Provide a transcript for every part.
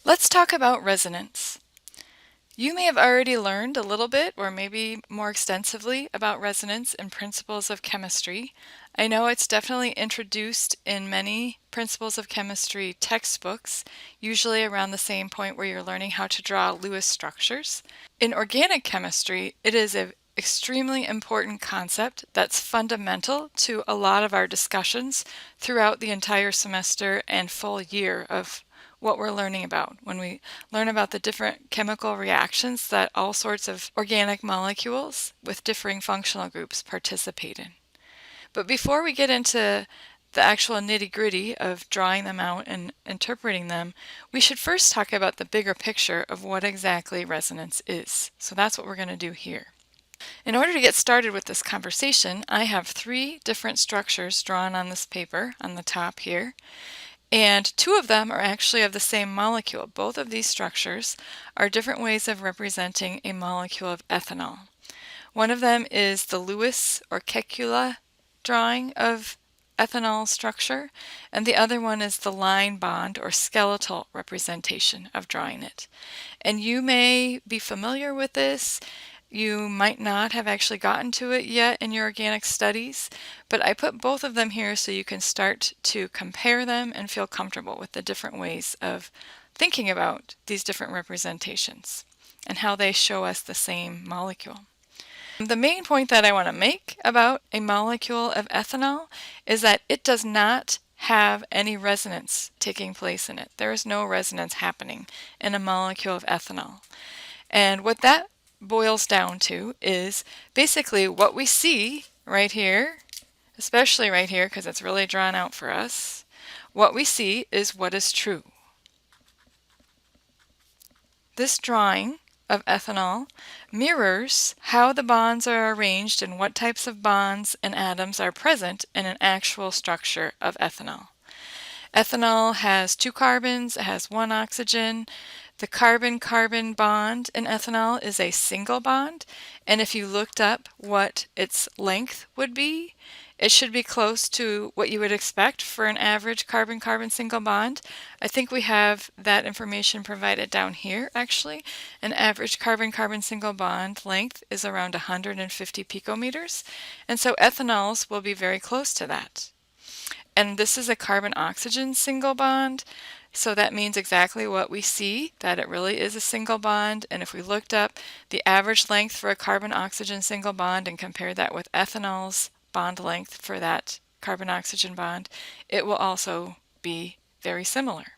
Let's talk about resonance. You may have already learned a little bit, or maybe more extensively, about resonance and principles of chemistry. I know it's definitely introduced in many principles of chemistry textbooks, usually around the same point where you're learning how to draw Lewis structures. In organic chemistry, it is an extremely important concept that's fundamental to a lot of our discussions throughout the entire semester and full year of what we're learning about when we learn about the different chemical reactions that all sorts of organic molecules with differing functional groups participate in. But before we get into the actual nitty-gritty of drawing them out and interpreting them, we should first talk about the bigger picture of what exactly resonance is. So that's what we're going to do here. In order to get started with this conversation, I have 3 different structures drawn on this paper on the top here. And 2 of them are actually of the same molecule. Both of these structures are different ways of representing a molecule of ethanol. One of them is the Lewis or Kekula drawing of ethanol structure, and the other one is the line bond or skeletal representation of drawing it. And you may be familiar with this. You might not have actually gotten to it yet in your organic studies, but I put both of them here so you can start to compare them and feel comfortable with the different ways of thinking about these different representations and how they show us the same molecule. The main point that I want to make about a molecule of ethanol is that it does not have any resonance taking place in it. There is no resonance happening in a molecule of ethanol. And what that boils down to is basically what we see right here, especially right here because it's really drawn out for us. What we see is what is true. This drawing of ethanol mirrors how the bonds are arranged and what types of bonds and atoms are present in an actual structure of ethanol. Ethanol has 2 carbons, it has 1 oxygen. The carbon-carbon bond in ethanol is a single bond, and if you looked up what its length would be, it should be close to what you would expect for an average carbon-carbon single bond. I think we have that information provided down here, actually. An average carbon-carbon single bond length is around 150 picometers, and so ethanols will be very close to that. And this is a carbon-oxygen single bond, so that means exactly what we see, that it really is a single bond. And if we looked up the average length for a carbon-oxygen single bond and compared that with ethanol's bond length for that carbon-oxygen bond, it will also be very similar.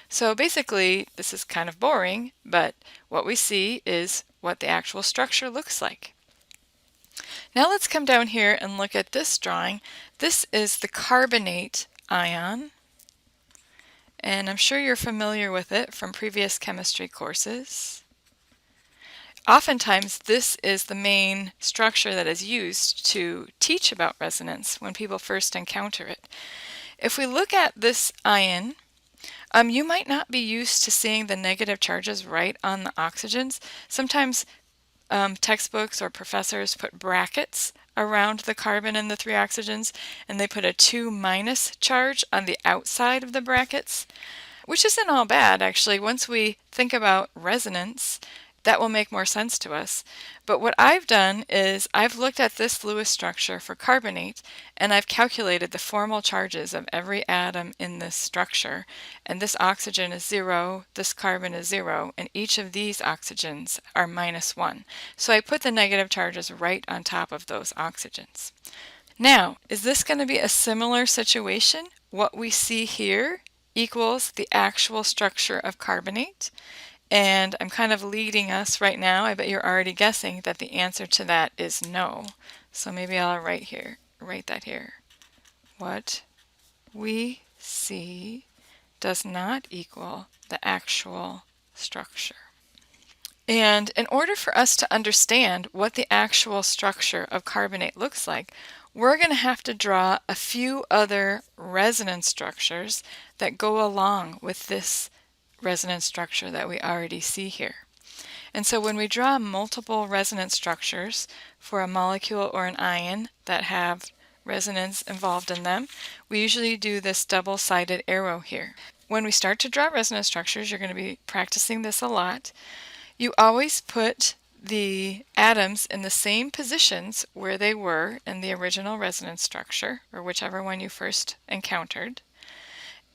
So basically, this is kind of boring, but what we see is what the actual structure looks like. Now let's come down here and look at this drawing. This is the carbonate ion, and I'm sure you're familiar with it from previous chemistry courses. Oftentimes, this is the main structure that is used to teach about resonance when people first encounter it. If we look at this ion, you might not be used to seeing the negative charges right on the oxygens. Sometimes textbooks or professors put brackets around the carbon and the 3 oxygens, and they put a 2- charge on the outside of the brackets, which isn't all bad actually. Once we think about resonance, that will make more sense to us. But what I've done is I've looked at this Lewis structure for carbonate, and I've calculated the formal charges of every atom in this structure. And this oxygen is 0, this carbon is 0, and each of these oxygens are -1. So I put the negative charges right on top of those oxygens. Now, is this going to be a similar situation? What we see here equals the actual structure of carbonate. And I'm kind of leading us right now. I bet you're already guessing that the answer to that is no. So maybe I'll write that here. What we see does not equal the actual structure. And in order for us to understand what the actual structure of carbonate looks like, we're going to have to draw a few other resonance structures that go along with this resonance structure that we already see here. And so when we draw multiple resonance structures for a molecule or an ion that have resonance involved in them, we usually do this double-sided arrow here. when we start to draw resonance structures, you're going to be practicing this a lot. You always put the atoms in the same positions where they were in the original resonance structure, or whichever one you first encountered.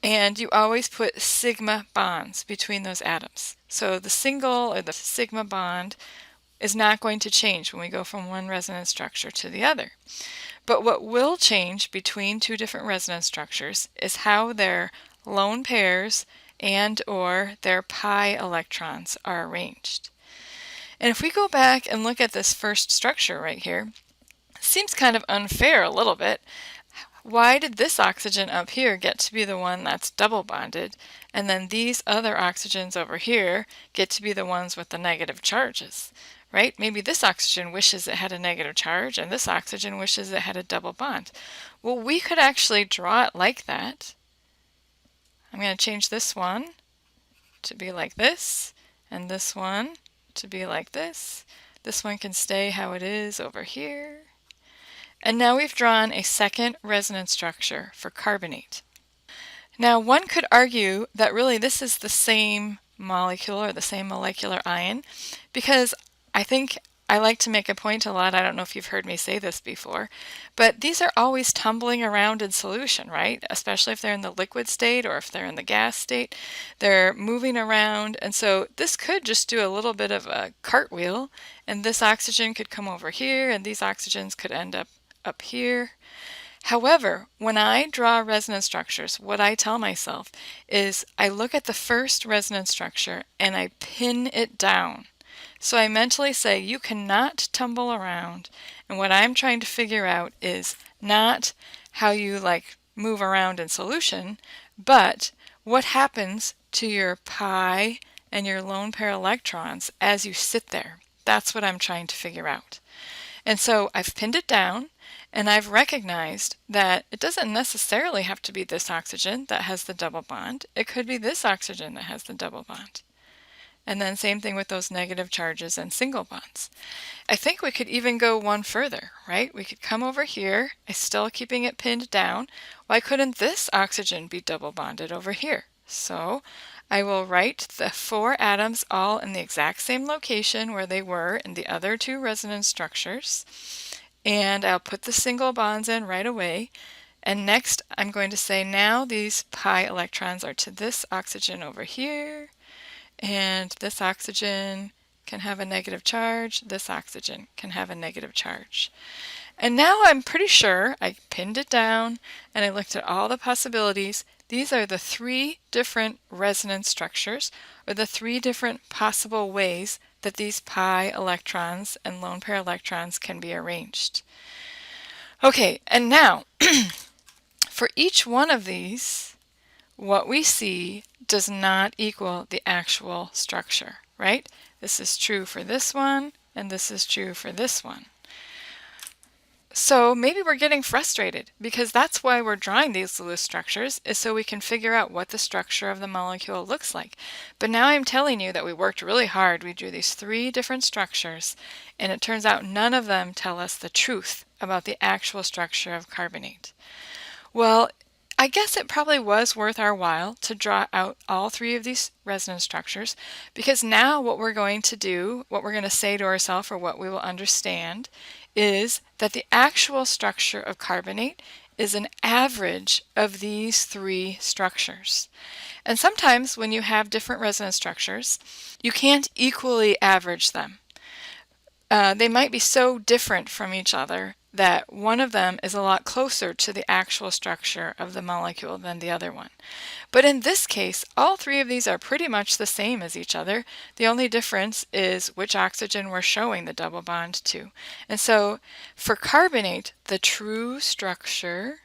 And you always put sigma bonds between those atoms. So the single or the sigma bond is not going to change when we go from one resonance structure to the other. But what will change between two different resonance structures is how their lone pairs and or their pi electrons are arranged. And if we go back and look at this first structure right here, it seems kind of unfair a little bit. Why did this oxygen up here get to be the one that's double bonded, and then these other oxygens over here get to be the ones with the negative charges, right? Maybe this oxygen wishes it had a negative charge, and this oxygen wishes it had a double bond. Well, we could actually draw it like that. I'm going to change this one to be like this, and this one to be like this. This one can stay how it is over here. And now we've drawn a second resonance structure for carbonate. Now one could argue that really this is the same molecule or the same molecular ion, because I think I like to make a point a lot, I don't know if you've heard me say this before, but these are always tumbling around in solution, right? Especially if they're in the liquid state or if they're in the gas state. They're moving around, and so this could just do a little bit of a cartwheel, and this oxygen could come over here, and these oxygens could end up here. However, when I draw resonance structures, what I tell myself is I look at the first resonance structure and I pin it down. So I mentally say, you cannot tumble around. And what I'm trying to figure out is not how you move around in solution, but what happens to your pi and your lone pair electrons as you sit there. That's what I'm trying to figure out. And so I've pinned it down, and I've recognized that it doesn't necessarily have to be this oxygen that has the double bond. It could be this oxygen that has the double bond. And then same thing with those negative charges and single bonds. I think we could even go one further, right? We could come over here, still keeping it pinned down. Why couldn't this oxygen be double bonded over here? So I will write the 4 atoms all in the exact same location where they were in the other 2 resonance structures. And I'll put the single bonds in right away. And next I'm going to say now these pi electrons are to this oxygen over here. And this oxygen can have a negative charge. This oxygen can have a negative charge. And now I'm pretty sure I pinned it down and I looked at all the possibilities. These are the 3 different resonance structures, or the 3 different possible ways that these pi electrons and lone pair electrons can be arranged. Okay, and now for each one of these, what we see does not equal the actual structure, right? This is true for this one, and this is true for this one. So maybe we're getting frustrated because that's why we're drawing these Lewis structures, is so we can figure out what the structure of the molecule looks like. But now I'm telling you that we worked really hard. We drew these 3 different structures, and it turns out none of them tell us the truth about the actual structure of carbonate. Well, I guess it probably was worth our while to draw out all 3 of these resonance structures, because now what we're going to do, what we're going to say to ourselves, or what we will understand, is that the actual structure of carbonate is an average of these 3 structures. And sometimes when you have different resonance structures, you can't equally average them. They might be so different from each other that one of them is a lot closer to the actual structure of the molecule than the other one. But in this case, all 3 of these are pretty much the same as each other. The only difference is which oxygen we're showing the double bond to. And so for carbonate, the true structure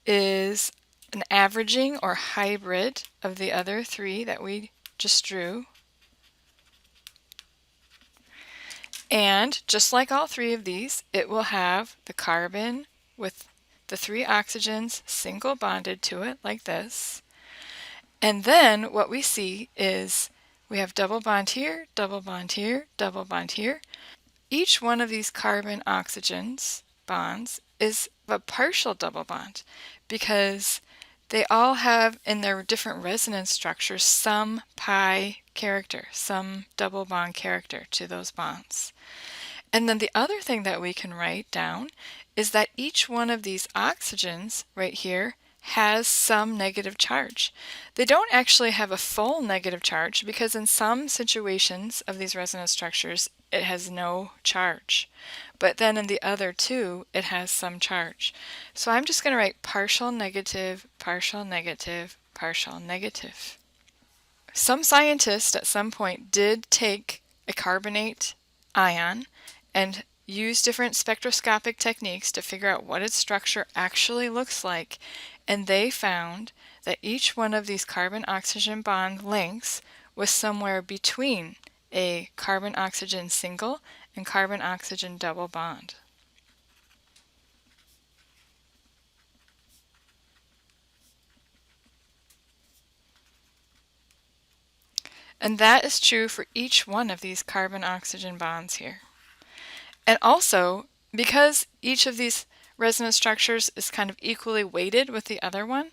is an averaging or hybrid of the other 3 that we just drew. And just like all 3 of these, it will have the carbon with the 3 oxygens single bonded to it like this. And then what we see is we have double bond here, double bond here, double bond here. Each one of these carbon oxygens bonds is a partial double bond because they all have in their different resonance structures some pi character, some double bond character to those bonds. And then the other thing that we can write down is that each one of these oxygens right here has some negative charge. They don't actually have a full negative charge because in some situations of these resonance structures it has no charge. But then in the other two it has some charge. So I'm just going to write partial negative, partial negative, partial negative. Some scientists at some point did take a carbonate ion and use different spectroscopic techniques to figure out what its structure actually looks like, and they found that each one of these carbon-oxygen bond lengths was somewhere between a carbon-oxygen single and carbon-oxygen double bond. And that is true for each one of these carbon-oxygen bonds here. And also, because each of these resonance structures is kind of equally weighted with the other one,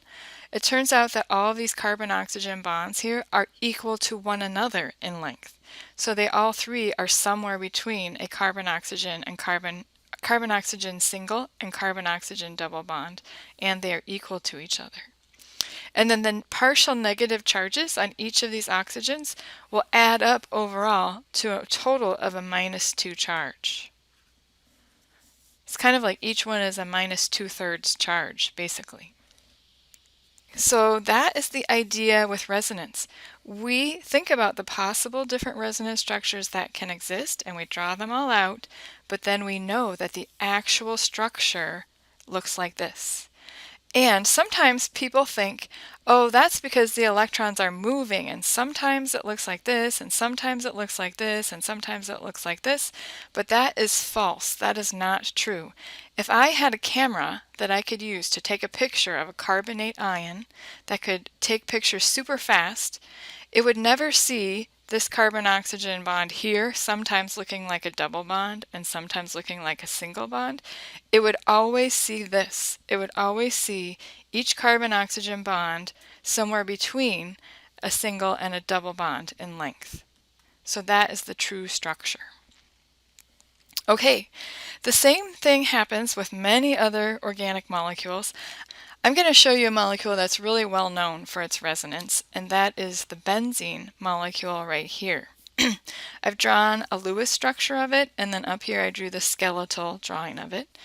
it turns out that all of these carbon-oxygen bonds here are equal to one another in length. So they all three are somewhere between a carbon-oxygen and carbon-oxygen single and carbon-oxygen double bond, and they are equal to each other. And then the partial negative charges on each of these oxygens will add up overall to a total of a -2 charge. It's kind of like each one is a -2/3 charge, basically. So that is the idea with resonance. We think about the possible different resonance structures that can exist and we draw them all out, but then we know that the actual structure looks like this. And sometimes people think, oh, that's because the electrons are moving, and sometimes it looks like this, and sometimes it looks like this, and sometimes it looks like this, but that is false. That is not true. If I had a camera that I could use to take a picture of a carbonate ion that could take pictures super fast, it would never see this carbon-oxygen bond here, sometimes looking like a double bond and sometimes looking like a single bond. It would always see this. It would always see each carbon-oxygen bond somewhere between a single and a double bond in length. So that is the true structure. Okay, the same thing happens with many other organic molecules. I'm going to show you a molecule that's really well known for its resonance, and that is the benzene molecule right here. I've drawn a Lewis structure of it, and then up here I drew the skeletal drawing of it.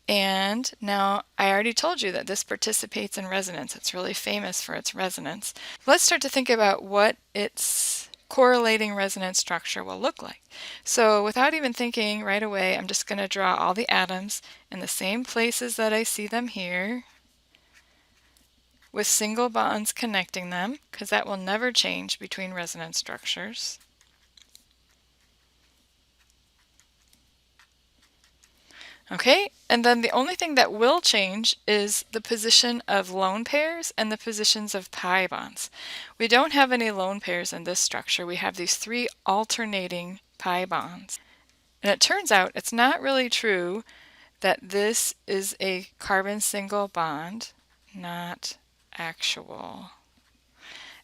And now I already told you that this participates in resonance. It's really famous for its resonance. Let's start to think about what its correlating resonance structure will look like. So without even thinking right away, I'm just going to draw all the atoms in the same places that I see them here, with single bonds connecting them, because that will never change between resonance structures. Okay, and then the only thing that will change is the position of lone pairs and the positions of pi bonds. We don't have any lone pairs in this structure. We have these three alternating pi bonds. And it turns out it's not really true that this is a carbon single bond, not actual.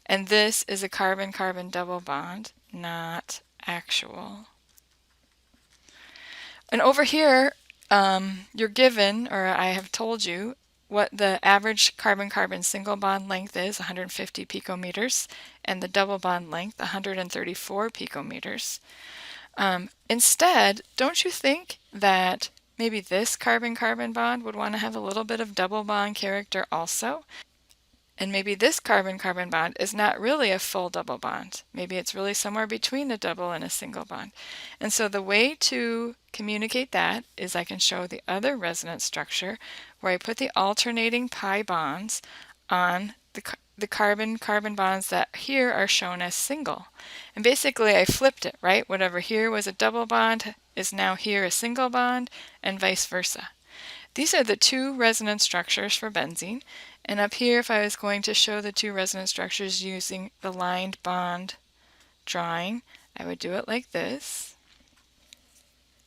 And this is a carbon-carbon double bond, not actual. And over here, you're given, or I have told you, what the average carbon-carbon single bond length is, 150 picometers, and the double bond length, 134 picometers. Instead, don't you think that maybe this carbon-carbon bond would want to have a little bit of double bond character also? And maybe this carbon-carbon bond is not really a full double bond. Maybe it's really somewhere between a double and a single bond. And so the way to communicate that is I can show the other resonance structure where I put the alternating pi bonds on the carbon-carbon bonds that here are shown as single. And basically I flipped it, right? Whatever here was a double bond is now here a single bond, and vice versa. These are the two resonance structures for benzene. And up here, if I was going to show the two resonance structures using the lined bond drawing, I would do it like this.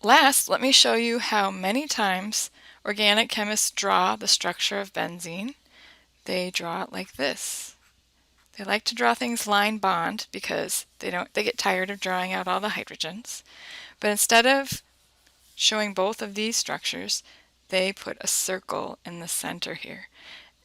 Last, let me show you how many times organic chemists draw the structure of benzene, they draw it like this. They like to draw things line bond because they get tired of drawing out all the hydrogens. But instead of showing both of these structures, they put a circle in the center here.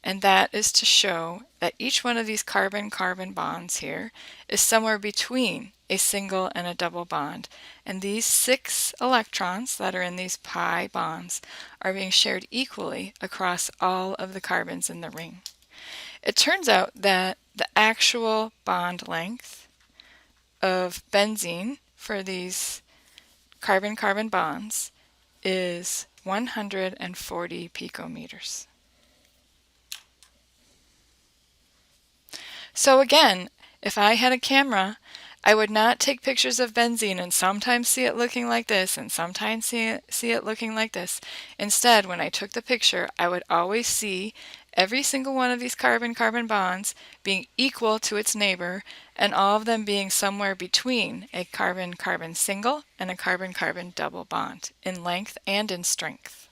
And that is to show that each one of these carbon-carbon bonds here is somewhere between a single and a double bond. And these 6 electrons that are in these pi bonds are being shared equally across all of the carbons in the ring. It turns out that the actual bond length of benzene for these carbon-carbon bonds is 140 picometers. So again, if I had a camera, I would not take pictures of benzene and sometimes see it looking like this and sometimes see it looking like this. Instead, when I took the picture, I would always see every single one of these carbon-carbon bonds being equal to its neighbor and all of them being somewhere between a carbon-carbon single and a carbon-carbon double bond in length and in strength.